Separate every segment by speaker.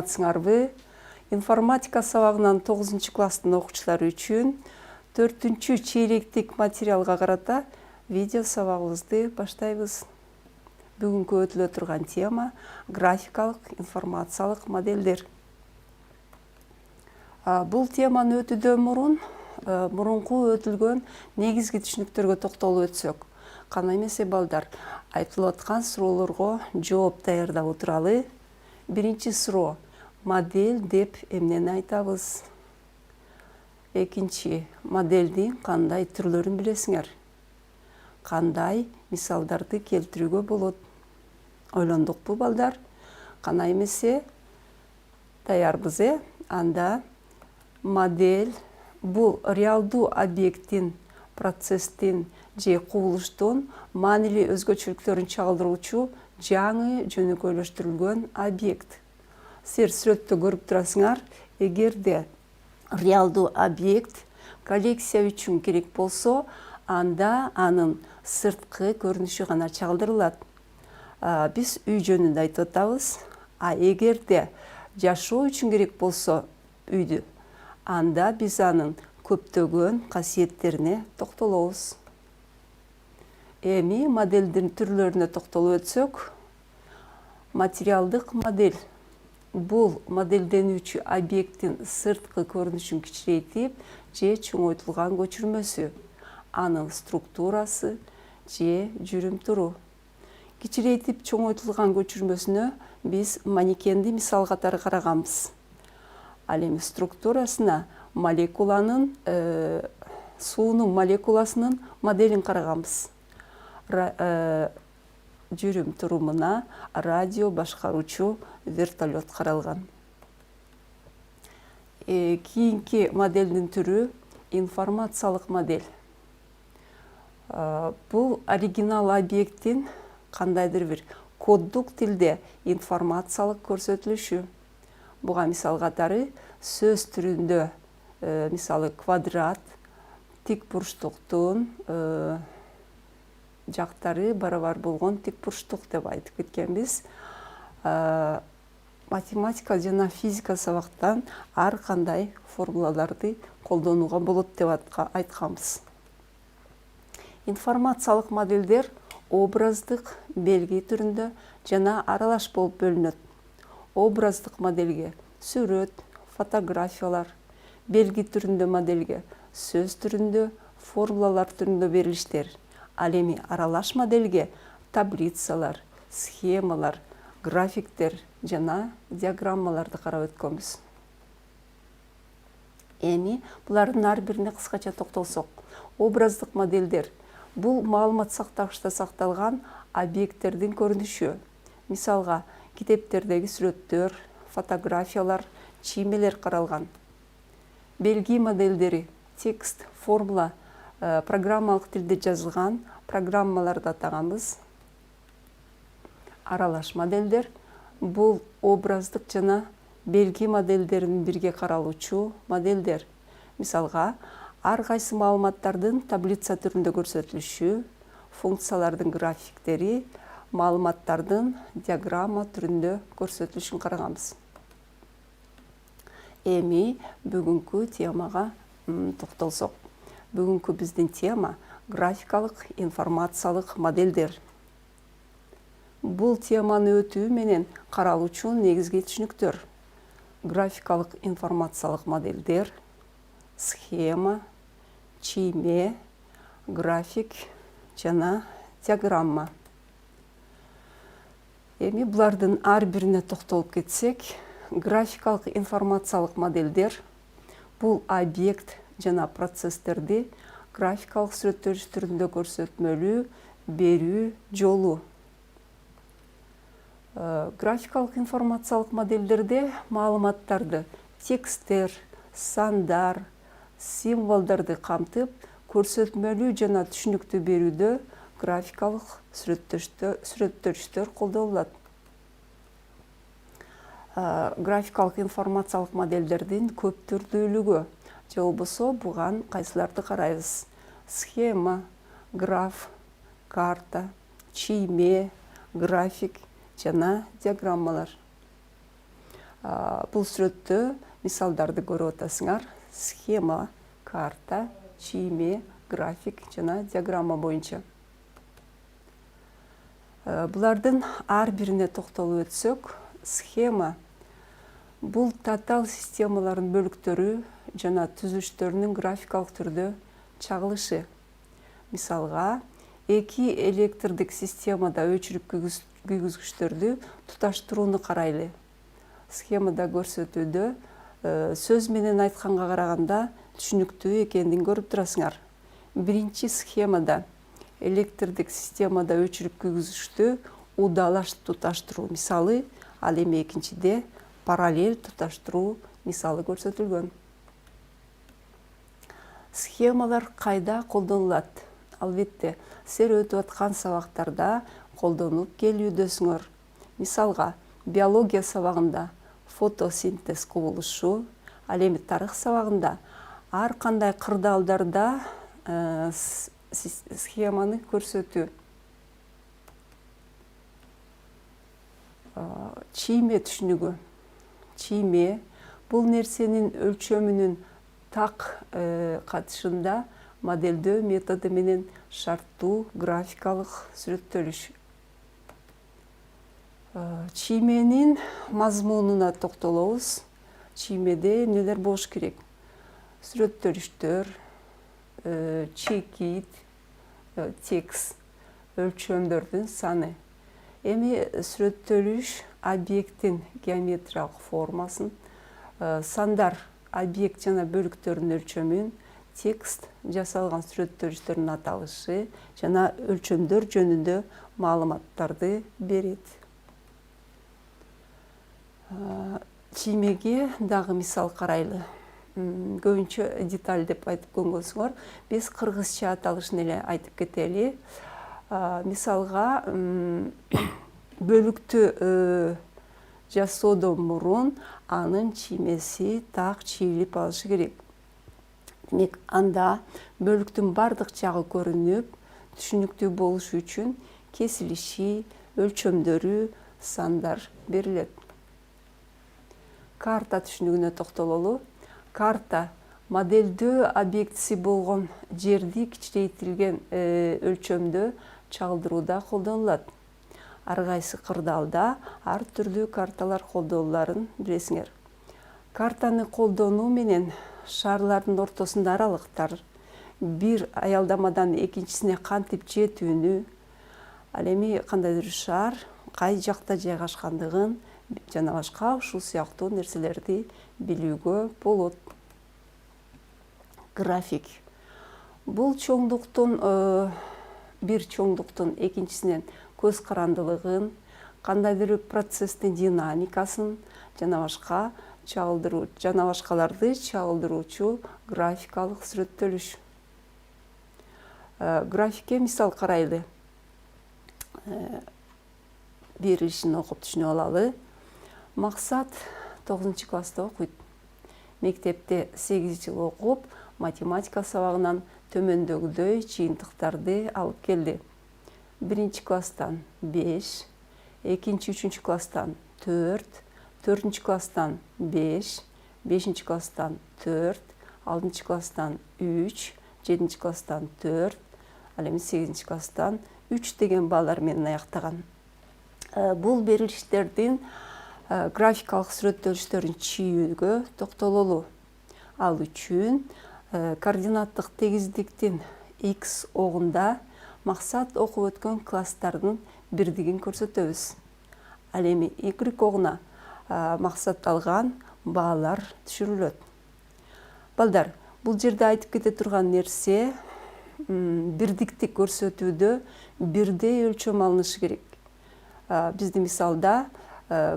Speaker 1: саламатсыңарбы? Информатика сабагынан 9 класстын окуучулары үчүн 4 чейректик материалга карата видео сабагыбызды баштайбыз. Бүгүнкү өтүлө турган тема графикалык информациялык моделдер. Бул теманы өтүүдөн мурунку өтүлгөн негизги түшүнүктөргө токтолуп өтсөк, кана эмесе балдар, айтылып аткан суроолорго жооп даярдап отуралы. Биринчи суроо: модель деп эмнени айтабыз? Экинчи: модельдин кандай түрлөрүн билесиңер? Кандай мисалдарды келтирүүгө болот? Ойлондукпу балдар? Кана эмесе даярбыз, Анда модель бул реалдуу объекттин, процесстин же кубулуштун маанилүү өзгөчөлүктөрүн чагылдыруучу жаңы жөнөкөйлөштүрүлгөн объект. Силер сүрөттө көрүп турасыңар, эгерде реалдуу объект коллекция үчүн керек болсо, анда анын сырткы көрүнүшү гана чагылдырылат. Биз үй жөнүндө айтып атабыз. Эгерде жашоо үчүн керек болсо үйдү, анда биз анын көптөгөн касиеттерине токтолобуз. Эми модельдин түрлөрүнө токтолуп өтсөк, материалдык модель бул модельденүүчү объекттин сырткы көрүнүшүн кичирейтип же чоңойтулган көчүрмөсү, анын структурасы же жүрүм-туру. Кичирейтип чоңойтулган көчүрмөсүнө биз манекенди мисал катары караганбыз. Ал эми структурасына молекуланын, суунун молекуласынын моделин караганбыз. Жүрүм-турумуна радио башкаруучу вертолет каралган. Кийинки модельдин түрү информациялык модель. Бул оригинал объекттин кандайдыр бир коддук тилде информациялык көрсөтүлүшү. Буга мисал катары сөз түрүндө, мисалы квадрат, тик бурчтуктун жактары барабар болгон тик бурчтук деп айтып кеткенбиз. Математика жана физика сабактан ар кандай формулаларды колдонууга болот деп айтканбыз. Информациялык модельдер образдык белги түрүндө жана аралаш болуп бөлүнөт. Образдык модельге сүрөт, фотографиялар, белги түрүндө модельге сөз түрүндө, формулалар түрүндө берилиштер. Ал эми аралаш модельге таблицалар, схемалар, графиктер жана диаграммаларды карап өткөнбүз. Эми булардын ар бирине кыскача токтолсок, образдык модельдер бул маалымат сактагычта сакталган объекттердин көрүнүшү. Мисалга, китептердеги сүрөттөр, фотографиялар, чиймелер каралган. Белги модельдери текст, формула, программалык тилде жазылган программаларды атаганбыз. Аралаш модельдер бул образдык жана белги модельдерин бирге каралуучу модельдер. Мисалга, ар кайсы маалыматтардын таблица түрүндө көрсөтүлүшү, функциялардын графиктери, маалыматтардын диаграмма түрүндө көрсөтүлүшүн караганбыз. Эми бүгүнкү темага токтолсок. Бүгүнкү биздин тема графикалык информациялык моделдер. Бул теманы өтүү менен каралуучу негизги түшүнүктөр: графикалык информациялык моделдер, схема, чийме, график жана диаграмма. Эми булардын ар бирине токтолуп кетсек, графикалык информациялык моделдер бул объект жана процесстерди графикалык сүрөттөш түрүндө көрсөтмөлүү берүү жолу. Графикалык информациялык модельдерде маалыматтарды тексттер, сандар, символдорду камтып, көрсөтмөлүү жана түшүнүктүү берүүдө графикалык сүрөттөрүштөр колдонулат. Графикалык информациялык модельдердин көп түрдүүлүгү же болбосо буган кайсыларды карайбыз? Схема, граф, карта, чийме, график жана диаграммалар. Бул сүрөттө мисалдарды көрүп атасыңар. Схема, карта, чийме, график жана диаграмма боюнча. Булардын ар бирине токтолуп өтсөк, схема бул татаал системалардын бөлүктөрү жана түзүлүштөрүнүн графикалык түрдө чагылышы. Мисалга, эки электрдик системада өчүрүп күйгүзгүчтөрдү туташтырууну карайлы. Схемада көрсөтүүдө сөз менен айтканга караганда түшүнүктүү экендигин көрүп турасыңар. Биринчи схемада электрдик системада өчүрүп күйгүзгүчтү удалаш туташтыруу мисалы, ал эми экинчиде параллель туташтыруу мисалы көрсөтүлгөн. Схемалар кайда колдонулат? Албетте, силер өтүп аткан сабактарда колдонуп келүүдөсүңөр. Мисалга, биология сабагында фотосинтез кубулушу, ал эми тарых сабагында ар кандай кырдаалдарда схеманы көрсөтүү. Чийме түшүнүгү. Чийме бул нерсенин өлчөмүнүн так катышында модельдөө методу менен шарттуу графикалык сүрөттөлүш. Чийменин мазмунуна токтолобуз. Чиймеде эмнелер болуш керек? Сүрөттөлүштөр, чекит, текст, өлчөмдөрдүн саны. Эми сүрөттөлүш объекттин геометриялык формасын, сандар объект жана бөлүктөрдүн өлчөмүн, текст жасалган сүрөттөлүштөрдүн аталышы жана өлчөмдөр жөнүндө маалыматтарды берет. Чиймеге дагы мисал карайлы. Көбүнчө деталь деп айтып көнгөнсүңөр, биз кыргызча аталышын эле айтып кетели. Мисалга, бөлүктү жасоодон мурун анын чиймеси так чийилип алышы керек. Демек, анда бөлүктүн бардык жагы көрүнүп, түшүнүктүү болушу үчүн кесилиши, өлчөмдөрү, сандар берилет. Карта түшүнүгүнө токтололу. Карта модельдөө объектиси болгон жерди кичирейтилген өлчөмдө чагылдырууда колдонулат. Ар кайсы кырдаалда ар түрдүү карталар колдонуларын билесиңер. Картаны колдонуу менен шарлардын ортосунда аралыктар, бир аялдамадан экинчисине кантип жетүүнү, ал эми кандайдыр шар кай жакта жайгашкандыгын жана башка ушул сыяктуу нерселерди билүүгө болот. График. Бул чоңдуктун бир чоңдуктун экинчисинен көз карандылыгын, кандайдыр процесстин динамикасын жана башкаларды чагылдыруучу графикалык сүрөттөлүш. Графикке мисал карайлы. Берилишин окуп түшүнүп алалы. Максат 9 класста окуйт. Мектепте 8 жыл окуп, математика сабагынан төмөндөгүдөй жыйынтыктарды алып келди. 1 класстан 5, 2-3 класстан 4, 4 класстан 5, 5 класстан 4, 6 класстан 3, 7 класстан 4, ал эми 8 класстан 3 деген балдар менен аяктаган. Бул берилиштердин графикалык сүрөттөлүштөрүн чийүүгө токтололу. Ал үчүн координаттык тегиздиктин X огунда максат окуп өткөн класстардын бирдигин көрсөтөбүз. Ал эми Y огуна максат алган баалар түшүрүлөт. Балдар, бул жерде айтып кете турган нерсе бирдикти көрсөтүүдө бирдей өлчөм алынышы керек. Биздин мисалда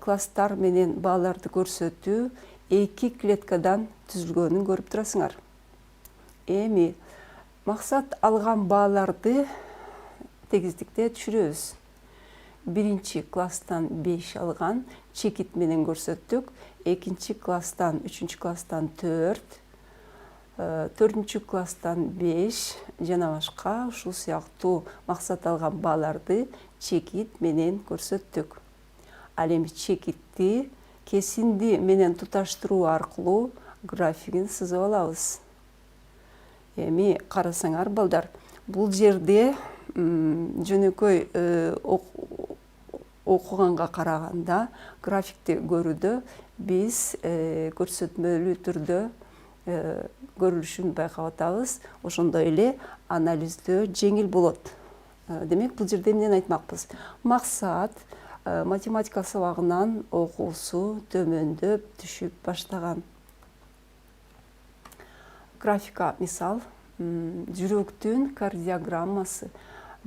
Speaker 1: класстар менен бааларды көрсөтүү 2 клеткадан түзүлгөнүн көрүп турасыңар. Эми максат алган бааларды тегиздикте түшүрөбүз. 1 класстан 5 алган чекит менен көрсөттүк. 2 класстан 3 класстан 4, 4 класстан 5 жана башка ушул сыяктуу максат алган бааларды чекит менен көрсөттүк. Ал эми чекитти кесинди менен туташтыруу аркылуу графигин сызып алабыз. Эми карасаңар балдар, бул жерде жөнөкөй окуганга караганда графикти көрүүдө биз көрсөтмөлүү түрдө көрүлүшүн байкап атабыз. Ошондой эле анализдөө жеңил болот. Демек, бул жерде эмнени айтмакпыз? Максат математика сабагынан окуусу төмөндөп түшүп баштаган. Графика мисал, жүрөктүн кардиограммасы,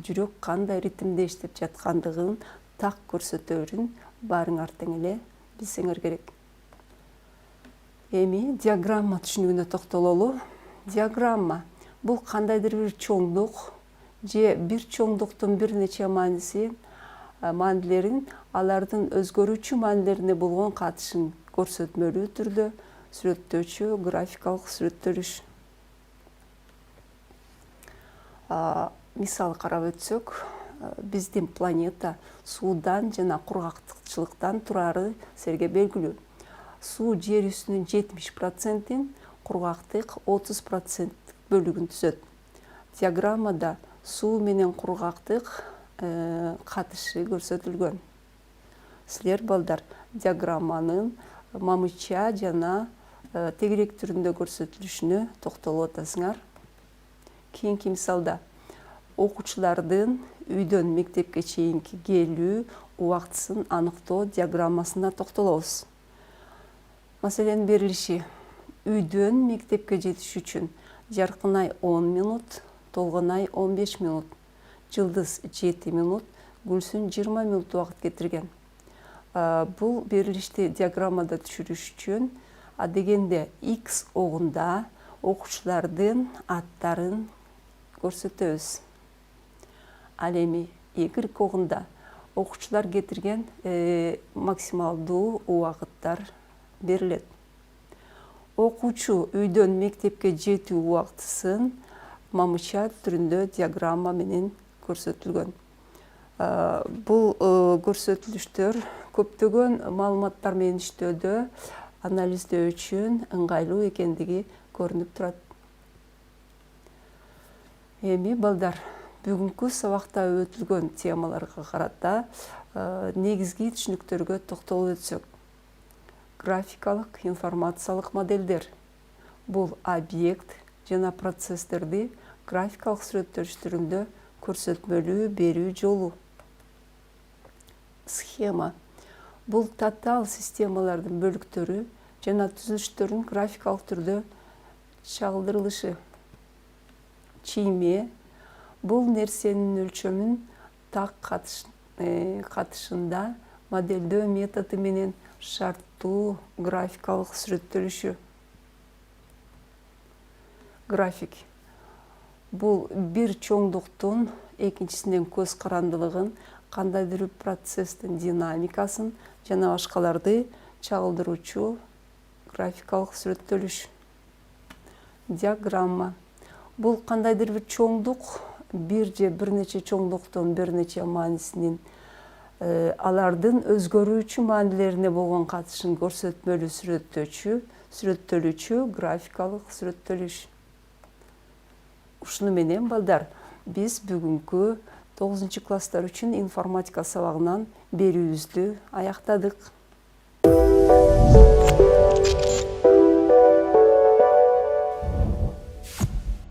Speaker 1: жүрөк кандай ритмде иштеп жаткандыгын так көрсөтөрүн баарыңар тең эле билсеңер керек. Эми диаграмма түшүнүгүнө токтололу. Диаграмма бул кандайдыр бир чоңдук же бир чоңдуктун бир нече маанилерин алардын өзгөрүүчү маанилерине болгон катышын көрсөтмөлүү түрдө сүрөттөөчү графикалык сүрөттөлүш. Мисал карап өтсөк, биздин планета суудан жана кургактыкчылыктан турары силерге белгилүү. Суу жер үстүнүн 70%, кургактык 30% бөлүгүн түзөт. Диаграммада суу менен кургактык катышы көрсөтүлгөн. Силер балдар диаграмманын мамыча жана тегерек түрүндө көрсөтүлүшүнө токтолуп атасыңар. Кийинки мисалда окуучулардын үйдөн мектепке чейинки келүү убактысын аныктоо диаграммасына токтолобуз. Маселенин берилиши: үйдөн мектепке жетиш үчүн жаркын ай 10 минут, толгон ай 15 минут, жылдыз 7 минут, Гүлсүн 20 минут убакыт кетирген. Бул берилишти диаграммада түшүрүш үчүн адегенде X огунда окуучулардын аттарын көрсөтөбүз. Ал эми Y огунда окуучулар кетирген максималдуу убакыттар берилет. Окуучу үйдөн мектепке жетүү убактысын мамыча түрүндө диаграмма менен көрсөтүлгөн. Бул көрсөтүлүштөр көптөгөн маалыматтар менен иштөөдө анализдөө үчүн ыңгайлуу экендиги көрүнүп турат. Эми балдар, бүгүнкү сабакта өтүлгөн темаларга карата негизги түшүнүктөргө токтолуп өтсөк. Графикалык информациялык модельдер. Бул объект жана процесстерди графикалык сүрөттөлүш түрүндө көрсөтмөлүү берүү жолу. Схема. Бул татаал системалардын бөлүктөрү жана түзүлүштөрүнүн графикалык түрдө чагылдырылышы. Чийме. Бул нерсенин өлчөмүн так катышында модельдөө методу менен шарттуу графикалык сүрөттөлүшү. График. Бул бир чоңдуктун экинчисинен көз карандылыгын, кандайдыр бир процесстин динамикасын жана башкаларды чагылдыруучу графикалык сүрөттөлүш. Диаграмма. Бул кандайдыр бир чоңдук, бир же бир нече чоңдуктун бир нече маанисинин алардын өзгөрүүчү маанилерине болгон катышын көрсөтмөлүү сүрөттөлүүчү графикалык сүрөттөлүш. Ушуну менен балдар, биз бүгүнкү 9 класстар үчүн информатика сабагынан берүүбүздү аяктадык.